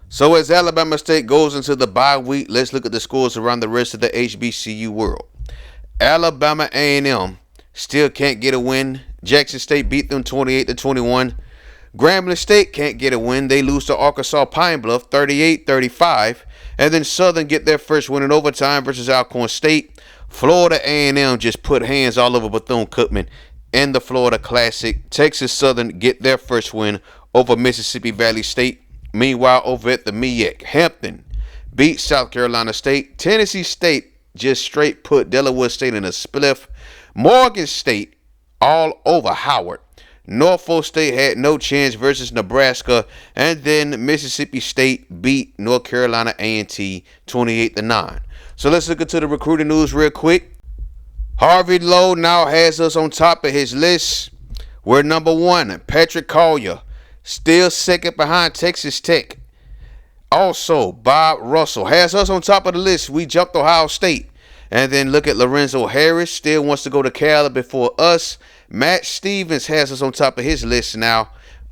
So as Alabama State goes into the bye week, let's look at the scores around the rest of the HBCU world. Alabama A&M still can't get a win. Jackson State beat them 28-21. Grambling State can't get a win. They lose to Arkansas Pine Bluff 38-35. And then Southern get their first win in overtime versus Alcorn State. Florida A&M just put hands all over Bethune-Cookman in the Florida Classic. Texas Southern get their first win over Mississippi Valley State. Meanwhile, over at the MEAC, Hampton beat South Carolina State. Tennessee State just straight put Delaware State in a spliff. Morgan State all over Howard. Norfolk State had no chance versus Nebraska. And then Mississippi State beat North Carolina A&T 28-9. So let's look into the recruiting news real quick. Harvey Lowe now has us on top of his list. We're number 1, Patrick Collier, still second behind Texas Tech. Also, Bob Russell has us on top of the list. We jumped Ohio State. And then look at Lorenzo Harris, still wants to go to Cali before us. Matt Stevens has us on top of his list now,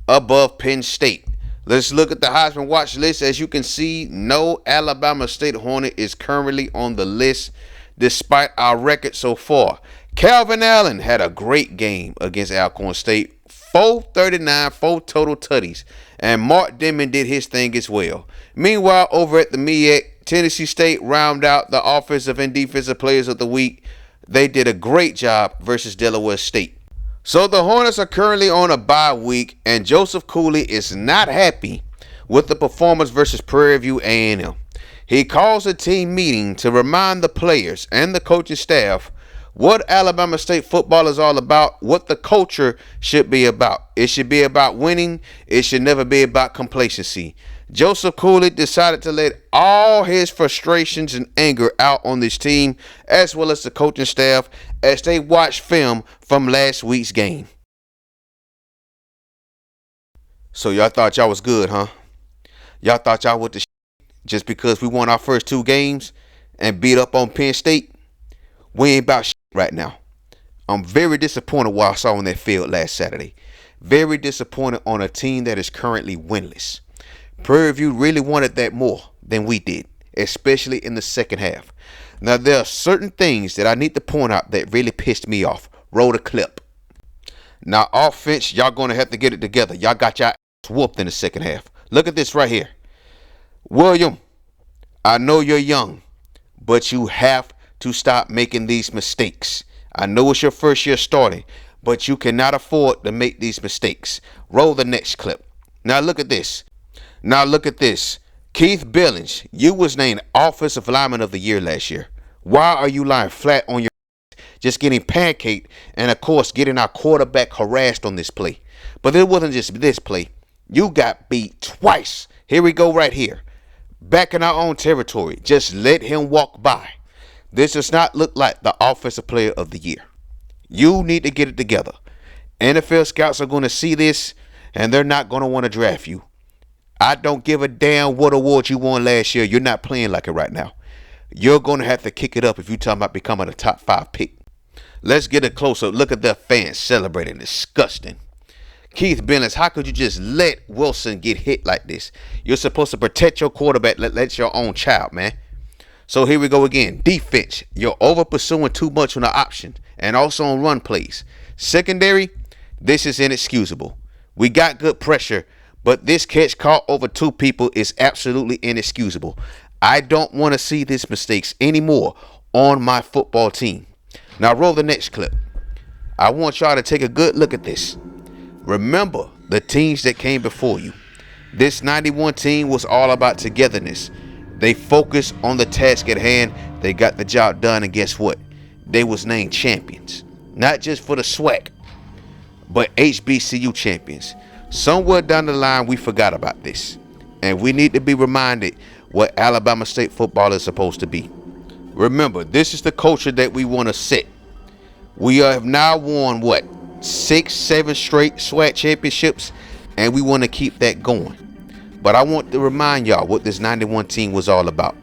above Penn State. Let's look at the Heisman watch list. As you can see, no Alabama State Hornet is currently on the list, despite our record so far. Calvin Allen had a great game against Alcorn State. 439, 4 total tutties. And Mark Denman did his thing as well. Meanwhile, over at the MEAC, Tennessee State round out the offensive and defensive players of the week. They did a great job versus Delaware State. So the Hornets are currently on a bye week, and Joseph Cooley is not happy with the performance versus Prairie View A&M. He calls a team meeting to remind the players and the coaching staff what Alabama State football is all about, what the culture should be about. It should be about winning. It should never be about complacency. Joseph Cooley decided to let all his frustrations and anger out on this team, as well as the coaching staff, as they watched film from last week's game. So y'all thought y'all was good, huh? Y'all thought y'all with the just because we won our first 2 games and beat up on Penn State? We ain't about right now. I'm very disappointed what I saw on that field last Saturday. Very disappointed on a team that is currently winless. Prairie View really wanted that more than we did, especially in the second half. Now, there are certain things that I need to point out that really pissed me off. Roll the clip. Now, offense, y'all going to have to get it together. Y'all got your ass whooped in the second half. Look at this right here. William, I know you're young, but you have to stop making these mistakes. I know it's your first year starting, but you cannot afford to make these mistakes. Roll the next clip. Now look at this. Keith Billings, you was named Offensive Lineman of the Year last year. Why are you lying flat on your just getting pancaked and, of course, getting our quarterback harassed on this play? But it wasn't just this play. You got beat twice. Here we go right here. Back in our own territory. Just let him walk by. This does not look like the Offensive Player of the Year. You need to get it together. NFL scouts are going to see this, and they're not going to want to draft you. I don't give a damn what award you won last year. You're not playing like it right now. You're going to have to kick it up if you're talking about becoming a top 5 pick. Let's get a close-up. Look at the fans celebrating. Disgusting. Keith Billings, how could you just let Wilson get hit like this? You're supposed to protect your quarterback. Let your own child, man. So here we go again. Defense. You're over pursuing too much on the option and also on run plays. Secondary, this is inexcusable. We got good pressure, but this catch caught over 2 people is absolutely inexcusable. I don't want to see these mistakes anymore on my football team. Now roll the next clip. I want y'all to take a good look at this. Remember the teams that came before you. This 91 team was all about togetherness. They focused on the task at hand. They got the job done, and guess what? They was named champions. Not just for the SWAC, but HBCU champions. Somewhere down the line, we forgot about this. And we need to be reminded what Alabama State football is supposed to be. Remember, this is the culture that we want to set. We have now won, 6, 7 straight SWAC championships, and we want to keep that going. But I want to remind y'all what this 91 team was all about.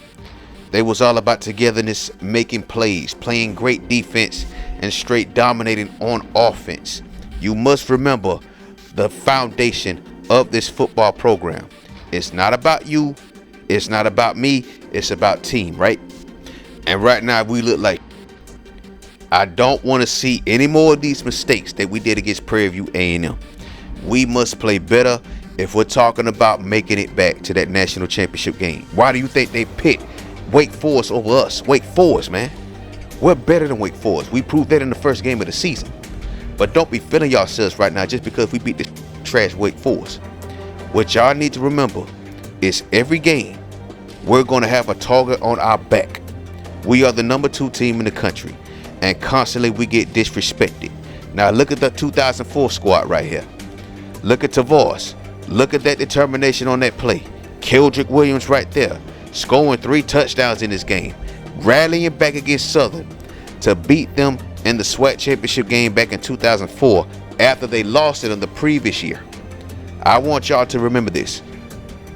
They was all about togetherness, making plays, playing great defense, and straight dominating on offense. You must remember the foundation of this football program. It's not about you. It's not about me. It's about team, right? And right now we look like. I don't want to see any more of these mistakes that we did against Prairie View A&M. We must play better if we're talking about making it back to that national championship game. Why do you think they picked Wake Forest over us? Wake Forest, man. We're better than Wake Forest. We proved that in the first game of the season. But don't be feeling yourselves right now just because we beat the trash Wake Forest. What y'all need to remember is every game we're going to have a target on our back. We are the number 2 team in the country, and constantly we get disrespected. Now look at the 2004 squad right here. Look at Tavares. Look at that determination on that play. Keldrick Williams right there, scoring 3 touchdowns in this game, rallying back against Southern to beat them in the SWAC Championship game back in 2004 after they lost it in the previous year. I want y'all to remember this.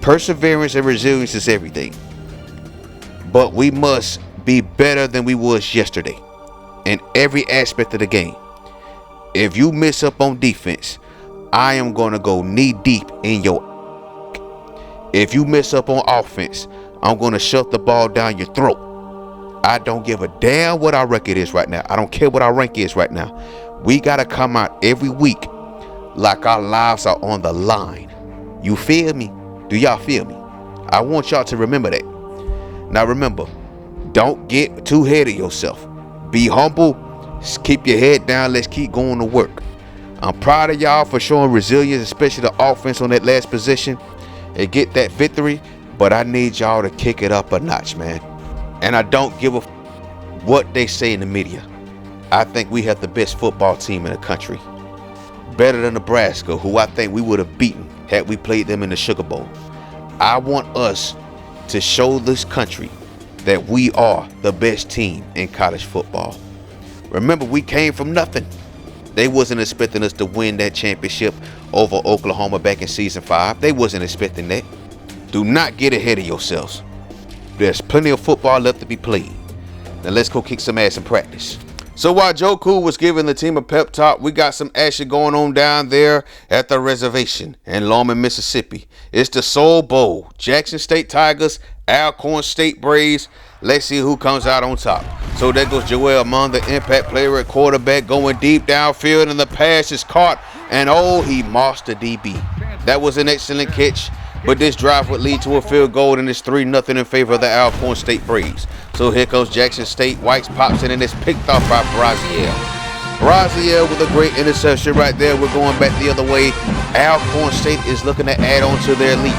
Perseverance and resilience is everything. But we must be better than we was yesterday in every aspect of the game. If you miss up on defense, I am going to go knee deep in your. If you miss up on offense, I'm going to shove the ball down your throat. I don't give a damn what our record is right now. I don't care what our rank is right now. We got to come out every week like our lives are on the line. You feel me? Do y'all feel me? I want y'all to remember that. Now remember, don't get too ahead of yourself. Be humble. Keep your head down. Let's keep going to work. I'm proud of y'all for showing resilience, especially the offense on that last position, and get that victory. But I need y'all to kick it up a notch, man. And I don't give a what they say in the media. I think we have the best football team in the country. Better than Nebraska, who I think we would have beaten had we played them in the Sugar Bowl. I want us to show this country that we are the best team in college football. Remember, we came from nothing. They wasn't expecting us to win that championship over Oklahoma back in season 5. They wasn't expecting that. Do not get ahead of yourselves. There's plenty of football left to be played. Now let's go kick some ass in practice. So while Joe Cool was giving the team a pep talk, we got some action going on down there at the reservation in Longman, Mississippi. It's the Soul Bowl. Jackson State Tigers, Alcorn State Braves. Let's see who comes out on top. So there goes Joel Amon, the impact player at quarterback, going deep downfield, and the pass is caught. And oh, he mossed the DB. That was an excellent catch. But this drive would lead to a field goal, and it's 3-0 in favor of the Alcorn State Braves. So here comes Jackson State. Whites pops it, and it's picked off by Braziel. Braziel with a great interception right there. We're going back the other way. Alcorn State is looking to add on to their lead.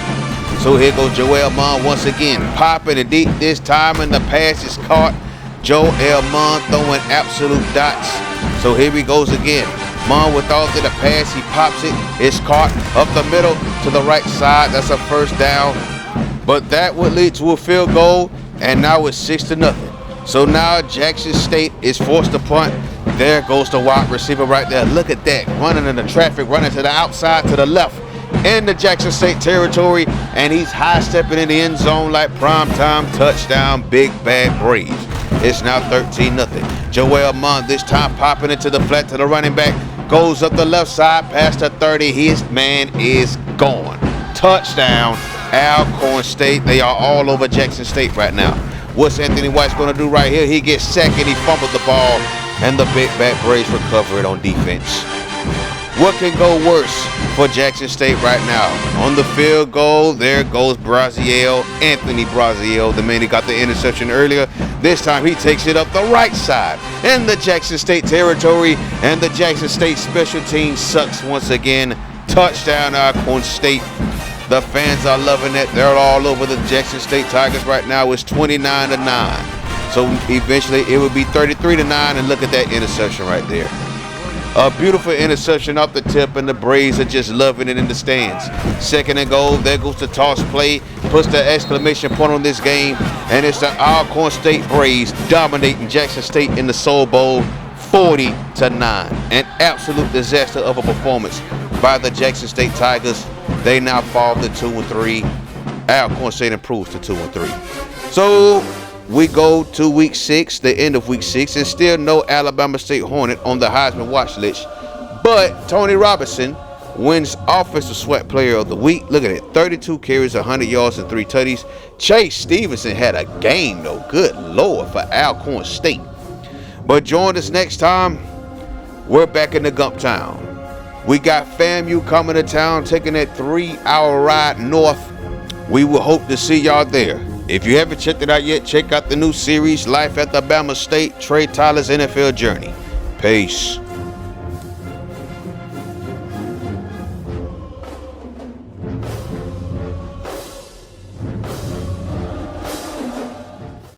So here goes Joel Munn once again, popping it deep this time, and the pass is caught. Joel Munn throwing absolute dots. So here he goes again. Munn with all to the pass, he pops it. It's caught up the middle to the right side. That's a first down. But that would lead to a field goal, and now it's 6-0. So now Jackson State is forced to punt. There goes the wide receiver right there. Look at that, running in the traffic, running to the outside, to the left, in the Jackson State territory, and he's high-stepping in the end zone like primetime touchdown, big bad Braves. It's now 13-0. Joel Munn this time popping into the flat to the running back. Goes up the left side past the 30. His man is gone. Touchdown, Alcorn State. They are all over Jackson State right now. What's Anthony White's going to do right here? He gets sacked and he fumbled the ball, and the big bad Braves recover it on defense. What can go worse for Jackson State right now? On the field goal, there goes Braziel, Anthony Braziel, the man who got the interception earlier. This time he takes it up the right side in the Jackson State territory, and the Jackson State special team sucks once again. Touchdown, Alcorn State. The fans are loving it. They're all over the Jackson State Tigers right now. It's 29-9. So eventually it will be 33-9, and look at that interception right there. A beautiful interception off the tip, and the Braves are just loving it in the stands. Second and goal. There goes the toss play. Puts the exclamation point on this game, and it's the Alcorn State Braves dominating Jackson State in the Soul Bowl, 40-9. An absolute disaster of a performance by the Jackson State Tigers. They now fall to 2-3. Alcorn State improves to 2-3. So we go to week 6, the end of week 6, and still no Alabama State Hornet on the Heisman watch list. But Tony Robinson wins Offensive SWAC Player of the Week. Look at it, 32 carries, 100 yards, and 3 tutties. Chase Stevenson had a game, though. Good Lord, for Alcorn State. But join us next time. We're back in the Gump Town. We got FAMU coming to town, taking that 3-hour ride north. We will hope to see y'all there. If you haven't checked it out yet, check out the new series, Life at Alabama State, Trey Tyler's NFL Journey. Peace.